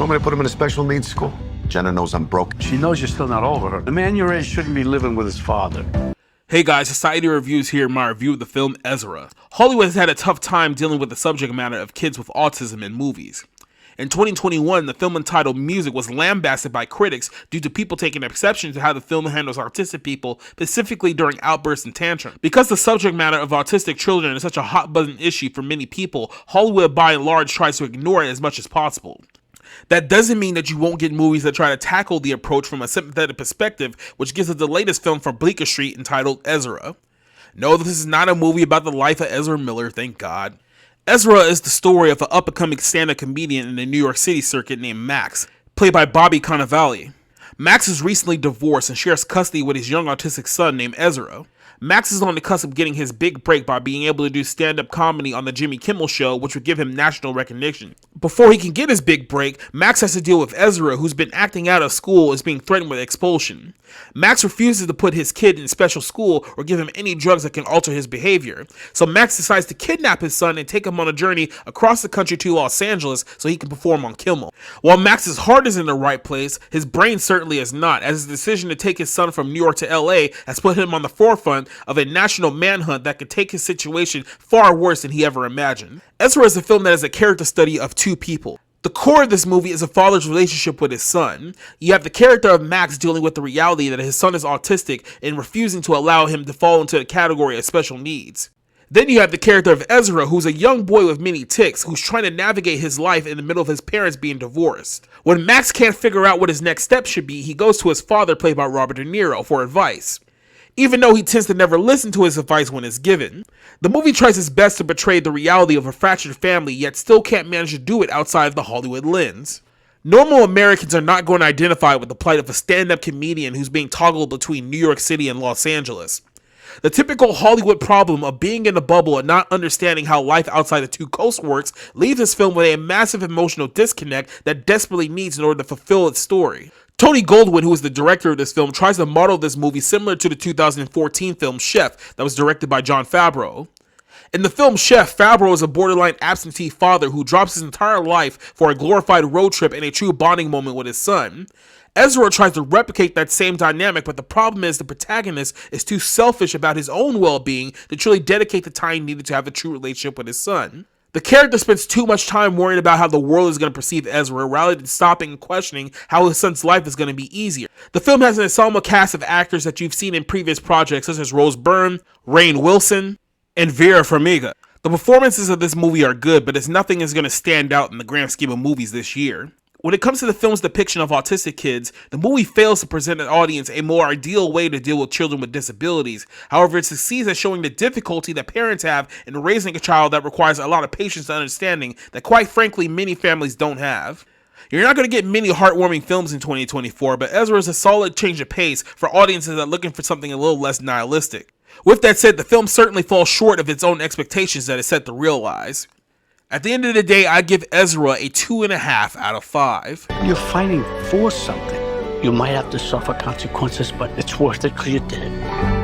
want me to put him in a special needs school? Jenna knows I'm broke. She knows you're still not over her. The man your age shouldn't be living with his father. Hey guys, Society Reviews here in my review of the film Ezra. Hollywood has had a tough time dealing with the subject matter of kids with autism in movies. In 2021, the film entitled Music was lambasted by critics due to people taking exception to how the film handles autistic people, specifically during outbursts and tantrums. Because the subject matter of autistic children is such a hot-button issue for many people, Hollywood by and large tries to ignore it as much as possible. That doesn't mean that you won't get movies that try to tackle the approach from a sympathetic perspective, which gives us the latest film from Bleecker Street entitled Ezra. No, this is not a movie about the life of Ezra Miller, thank God. Ezra is the story of an up-and-coming stand-up comedian in the New York City circuit named Max, played by Bobby Cannavale. Max is recently divorced and shares custody with his young autistic son named Ezra. Max is on the cusp of getting his big break by being able to do stand-up comedy on the Jimmy Kimmel Show, which would give him national recognition. Before he can get his big break, Max has to deal with Ezra, who's been acting out of school as being threatened with expulsion. Max refuses to put his kid in special school or give him any drugs that can alter his behavior, so Max decides to kidnap his son and take him on a journey across the country to Los Angeles so he can perform on Kimmel. While Max's heart is in the right place, his brain certainly is not, as his decision to take his son from New York to LA has put him on the forefront of a national manhunt that could take his situation far worse than he ever imagined. Ezra is a film that is a character study of two people. The core of this movie is a father's relationship with his son. You have the character of Max dealing with the reality that his son is autistic and refusing to allow him to fall into the category of special needs. Then you have the character of Ezra, who's a young boy with many tics, who's trying to navigate his life in the middle of his parents being divorced. When Max can't figure out what his next step should be, he goes to his father, played by Robert De Niro, for advice, even though he tends to never listen to his advice when it's given. The movie tries its best to portray the reality of a fractured family, yet still can't manage to do it outside of the Hollywood lens. Normal Americans are not going to identify with the plight of a stand-up comedian who's being toggled between New York City and Los Angeles. The typical Hollywood problem of being in a bubble and not understanding how life outside the two coasts works leaves this film with a massive emotional disconnect that desperately needs in order to fulfill its story. Tony Goldwyn, who is the director of this film, tries to model this movie similar to the 2014 film Chef that was directed by Jon Favreau. In the film Chef, Favreau is a borderline absentee father who drops his entire life for a glorified road trip and a true bonding moment with his son. Ezra tries to replicate that same dynamic, but the problem is the protagonist is too selfish about his own well-being to truly dedicate the time needed to have a true relationship with his son. The character spends too much time worrying about how the world is going to perceive Ezra rather than stopping and questioning how his son's life is going to be easier. The film has an ensemble cast of actors that you've seen in previous projects such as Rose Byrne, Rainn Wilson, and Vera Farmiga. The performances of this movie are good, but nothing is going to stand out in the grand scheme of movies this year. When it comes to the film's depiction of autistic kids, the movie fails to present an audience a more ideal way to deal with children with disabilities. However, it succeeds at showing the difficulty that parents have in raising a child that requires a lot of patience and understanding that, quite frankly, many families don't have. You're not going to get many heartwarming films in 2024, but Ezra is a solid change of pace for audiences that are looking for something a little less nihilistic. With that said, the film certainly falls short of its own expectations that it's set to realize. At the end of the day, I give Ezra a 2.5 out of 5. You're fighting for something. You might have to suffer consequences, but it's worth it because you did it.